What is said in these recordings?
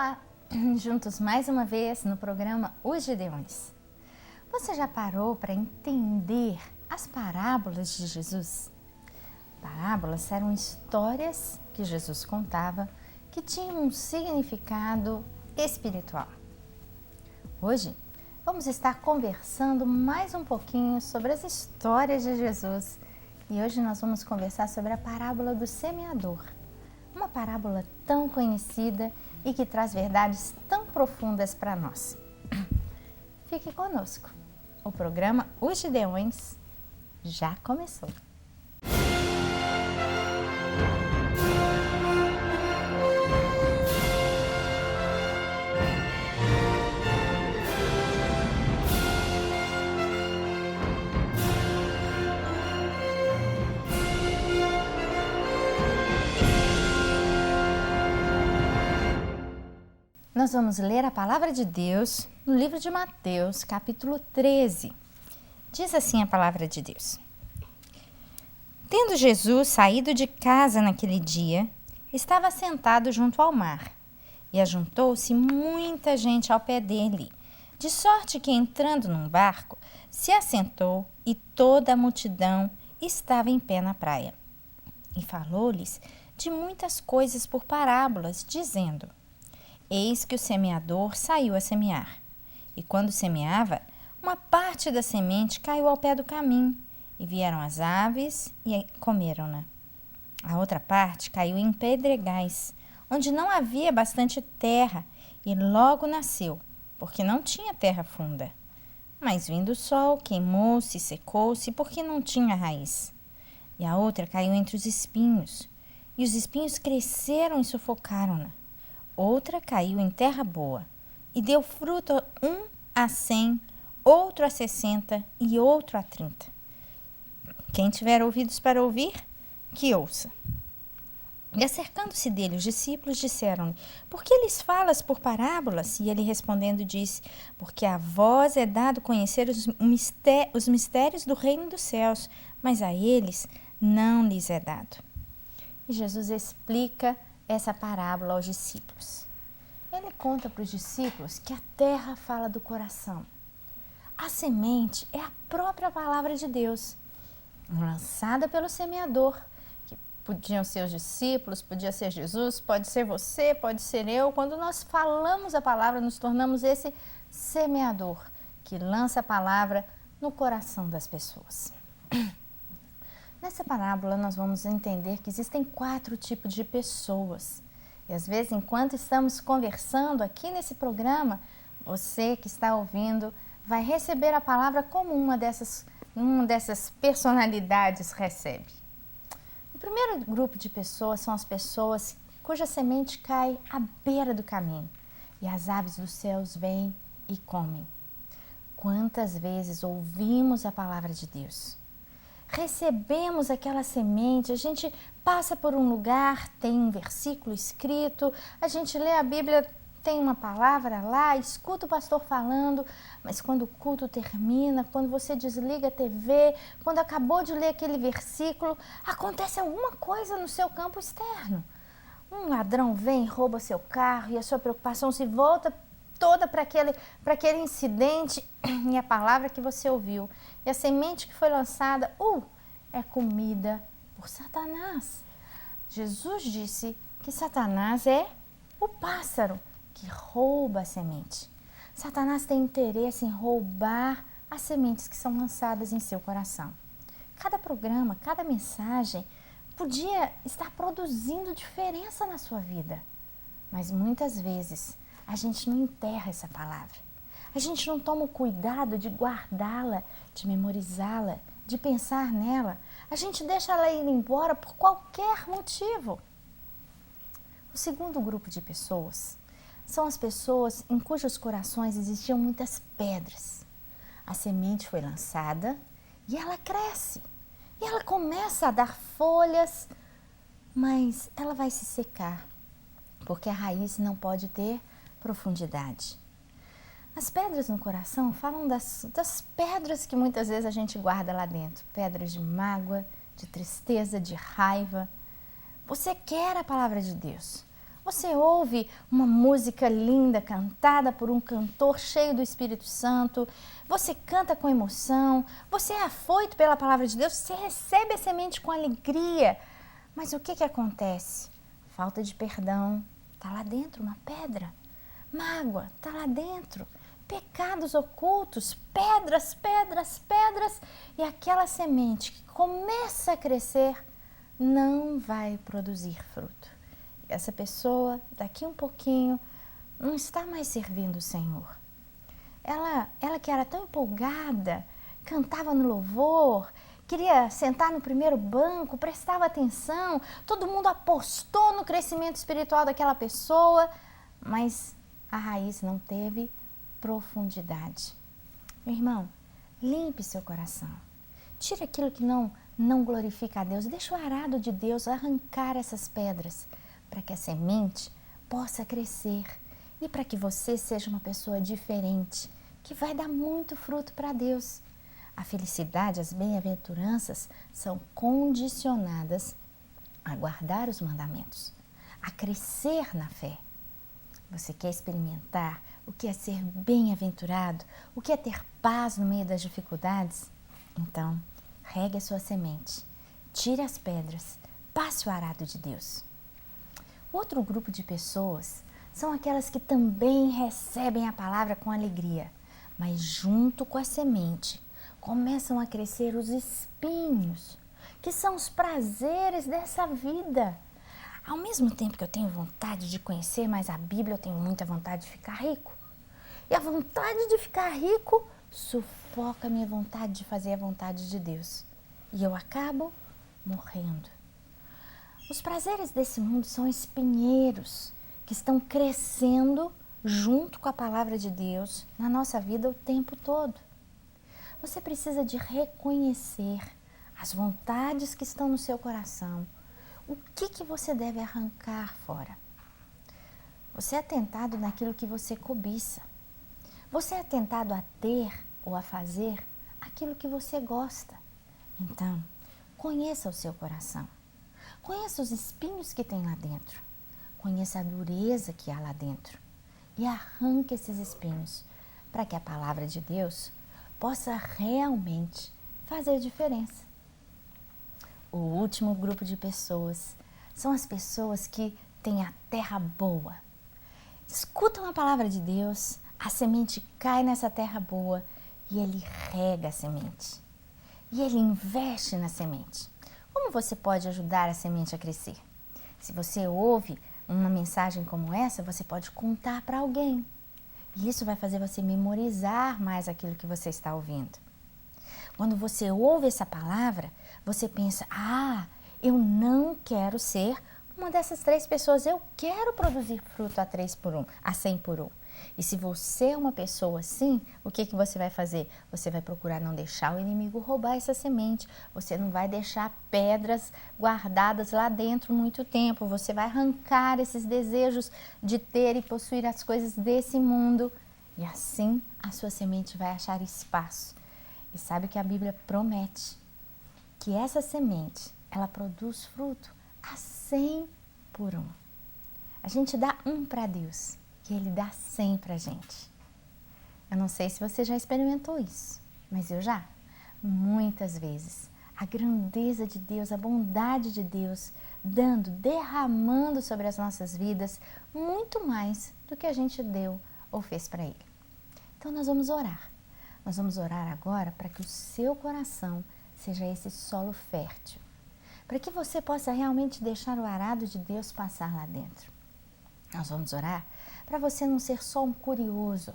Olá, juntos mais uma vez no programa Os Gideões. Você já parou para entender as parábolas de Jesus? Parábolas eram histórias que Jesus contava que tinham um significado espiritual. Hoje vamos estar conversando mais um pouquinho sobre as histórias de Jesus e hoje nós vamos conversar sobre a parábola do semeador. Uma parábola tão conhecida e que traz verdades tão profundas para nós. Fique conosco. O programa Os Gideões já começou. Nós vamos ler a palavra de Deus no livro de Mateus, capítulo 13. Diz assim a palavra de Deus. Tendo Jesus saído de casa naquele dia, estava sentado junto ao mar, e ajuntou-se muita gente ao pé dele, de sorte que, entrando num barco, se assentou e toda a multidão estava em pé na praia. E falou-lhes de muitas coisas por parábolas, dizendo: Eis que o semeador saiu a semear. E quando semeava, uma parte da semente caiu ao pé do caminho, e vieram as aves e comeram-na. A outra parte caiu em pedregais, onde não havia bastante terra, e logo nasceu, porque não tinha terra funda. Mas vindo o sol, queimou-se e secou-se, porque não tinha raiz. E a outra caiu entre os espinhos, e os espinhos cresceram e sufocaram-na. Outra caiu em terra boa, e deu fruto 100, outro 60 e outro 30. Quem tiver ouvidos para ouvir, que ouça. E acercando-se dele, os discípulos disseram-lhe: Por que lhes falas por parábolas? E ele respondendo disse: Porque a vós é dado conhecer os mistérios do reino dos céus, mas a eles não lhes é dado. E Jesus explica essa parábola aos discípulos. Ele conta para os discípulos que a terra fala do coração. A semente é a própria palavra de Deus, lançada pelo semeador, que podiam ser os discípulos, podia ser Jesus, pode ser você, pode ser eu. Quando nós falamos a palavra, nos tornamos esse semeador que lança a palavra no coração das pessoas. Nessa parábola, nós vamos entender que existem 4 tipos de pessoas. E às vezes, enquanto estamos conversando aqui nesse programa, você que está ouvindo vai receber a palavra como uma dessas personalidades recebe. O primeiro grupo de pessoas são as pessoas cuja semente cai à beira do caminho e as aves dos céus vêm e comem. Quantas vezes ouvimos a palavra de Deus? Recebemos aquela semente, a gente passa por um lugar, tem um versículo escrito, a gente lê a Bíblia, tem uma palavra lá, escuta o pastor falando, mas quando o culto termina, quando você desliga a TV, quando acabou de ler aquele versículo, acontece alguma coisa no seu campo externo. Um ladrão vem, rouba seu carro e a sua preocupação se volta toda para aquele incidente e a palavra que você ouviu. E a semente que foi lançada, é comida por Satanás. Jesus disse que Satanás é o pássaro que rouba a semente. Satanás tem interesse em roubar as sementes que são lançadas em seu coração. Cada programa, cada mensagem podia estar produzindo diferença na sua vida, mas muitas vezes a gente não enterra essa palavra. A gente não toma o cuidado de guardá-la, de memorizá-la, de pensar nela. A gente deixa ela ir embora por qualquer motivo. O segundo grupo de pessoas são as pessoas em cujos corações existiam muitas pedras. A semente foi lançada e ela cresce. E ela começa a dar folhas, mas ela vai se secar, porque a raiz não pode ter profundidade. As pedras no coração falam das pedras que muitas vezes a gente guarda lá dentro. Pedras de mágoa, de tristeza, de raiva. Você quer a palavra de Deus. Você ouve uma música linda cantada por um cantor cheio do Espírito Santo, você canta com emoção, você é afoito pela palavra de Deus, você recebe a semente com alegria. Mas o que acontece? Falta de perdão, está lá dentro uma pedra. Mágoa, está lá dentro. Pecados ocultos, pedras, pedras, pedras. E aquela semente que começa a crescer não vai produzir fruto. E essa pessoa, daqui um pouquinho, não está mais servindo o Senhor. Ela que era tão empolgada, cantava no louvor, queria sentar no primeiro banco, prestava atenção, todo mundo apostou no crescimento espiritual daquela pessoa, mas a raiz não teve profundidade. Meu irmão, limpe seu coração. Tire aquilo que não glorifica a Deus. Deixa o arado de Deus arrancar essas pedras para que a semente possa crescer e para que você seja uma pessoa diferente, que vai dar muito fruto para Deus. A felicidade, as bem-aventuranças são condicionadas a guardar os mandamentos, a crescer na fé. Você quer experimentar o que é ser bem-aventurado, o que é ter paz no meio das dificuldades? Então, regue a sua semente, tire as pedras, passe o arado de Deus. Outro grupo de pessoas são aquelas que também recebem a palavra com alegria, mas junto com a semente começam a crescer os espinhos, que são os prazeres dessa vida. Ao mesmo tempo que eu tenho vontade de conhecer mais a Bíblia, eu tenho muita vontade de ficar rico. E a vontade de ficar rico sufoca a minha vontade de fazer a vontade de Deus. E eu acabo morrendo. Os prazeres desse mundo são espinheiros que estão crescendo junto com a palavra de Deus na nossa vida o tempo todo. Você precisa de reconhecer as vontades que estão no seu coração. O que você deve arrancar fora? Você é tentado naquilo que você cobiça. Você é tentado a ter ou a fazer aquilo que você gosta. Então, conheça o seu coração. Conheça os espinhos que tem lá dentro. Conheça a dureza que há lá dentro. E arranque esses espinhos para que a palavra de Deus possa realmente fazer diferença. O último grupo de pessoas são as pessoas que têm a terra boa. Escutam a palavra de Deus, a semente cai nessa terra boa e ele rega a semente. E ele investe na semente. Como você pode ajudar a semente a crescer? Se você ouve uma mensagem como essa, você pode contar para alguém. E isso vai fazer você memorizar mais aquilo que você está ouvindo. Quando você ouve essa palavra, você pensa, eu não quero ser uma dessas 3 pessoas, eu quero produzir fruto a 100 por 1. E se você é uma pessoa assim, o que você vai fazer? Você vai procurar não deixar o inimigo roubar essa semente, você não vai deixar pedras guardadas lá dentro muito tempo, você vai arrancar esses desejos de ter e possuir as coisas desse mundo e assim a sua semente vai achar espaço. E sabe que a Bíblia promete que essa semente, ela produz fruto a 100 por 1. A gente dá 1 para Deus e Ele dá 100 para a gente. Eu não sei se você já experimentou isso, mas eu já. Muitas vezes. A grandeza de Deus, a bondade de Deus, derramando sobre as nossas vidas muito mais do que a gente deu ou fez para Ele. Então nós vamos orar. Nós vamos orar agora para que o seu coração seja esse solo fértil, para que você possa realmente deixar o arado de Deus passar lá dentro. Nós vamos orar para você não ser só um curioso,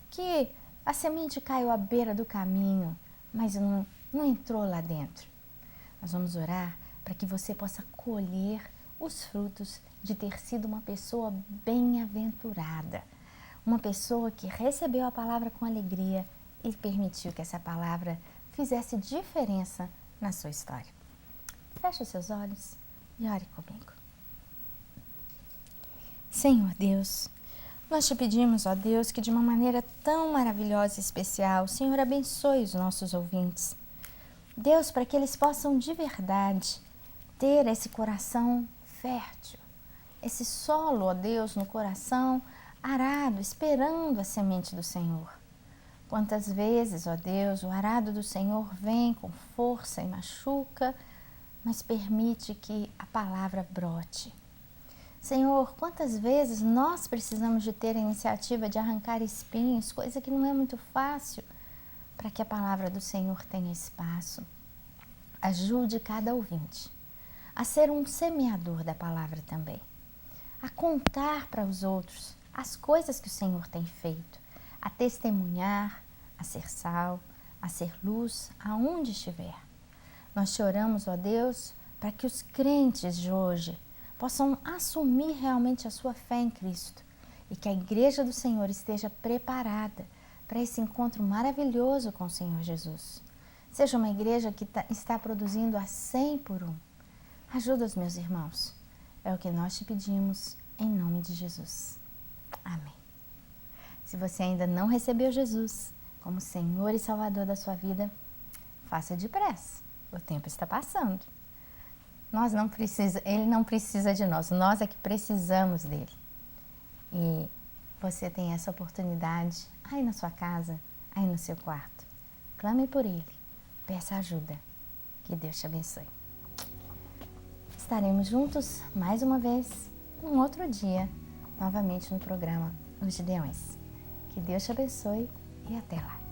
que a semente caiu à beira do caminho, mas não entrou lá dentro. Nós vamos orar para que você possa colher os frutos de ter sido uma pessoa bem-aventurada, uma pessoa que recebeu a palavra com alegria e permitiu que essa palavra fizesse diferença na sua história. Feche os seus olhos e ore comigo. Senhor Deus, nós te pedimos, ó Deus, que de uma maneira tão maravilhosa e especial, o Senhor abençoe os nossos ouvintes. Deus, para que eles possam de verdade ter esse coração fértil esse solo, ó Deus, no coração arado, esperando a semente do Senhor. Quantas vezes, ó Deus, o arado do Senhor vem com força e machuca, mas permite que a palavra brote. Senhor, quantas vezes nós precisamos de ter a iniciativa de arrancar espinhos, coisa que não é muito fácil, para que a palavra do Senhor tenha espaço. Ajude cada ouvinte a ser um semeador da palavra também, a contar para os outros as coisas que o Senhor tem feito, a testemunhar, a ser sal, a ser luz aonde estiver. Nós te oramos, ó Deus, para que os crentes de hoje possam assumir realmente a sua fé em Cristo e que a igreja do Senhor esteja preparada para esse encontro maravilhoso com o Senhor Jesus. Seja uma igreja que está produzindo a 100 por 1. Ajuda os meus irmãos. É o que nós te pedimos em nome de Jesus. Amém. Se você ainda não recebeu Jesus como Senhor e Salvador da sua vida, faça depressa. O tempo está passando. Ele não precisa de nós é que precisamos dele. E você tem essa oportunidade aí na sua casa, aí no seu quarto. Clame por ele, peça ajuda. Que Deus te abençoe. Estaremos juntos mais uma vez, um outro dia, novamente no programa Os Gideões. Que Deus te abençoe e até lá.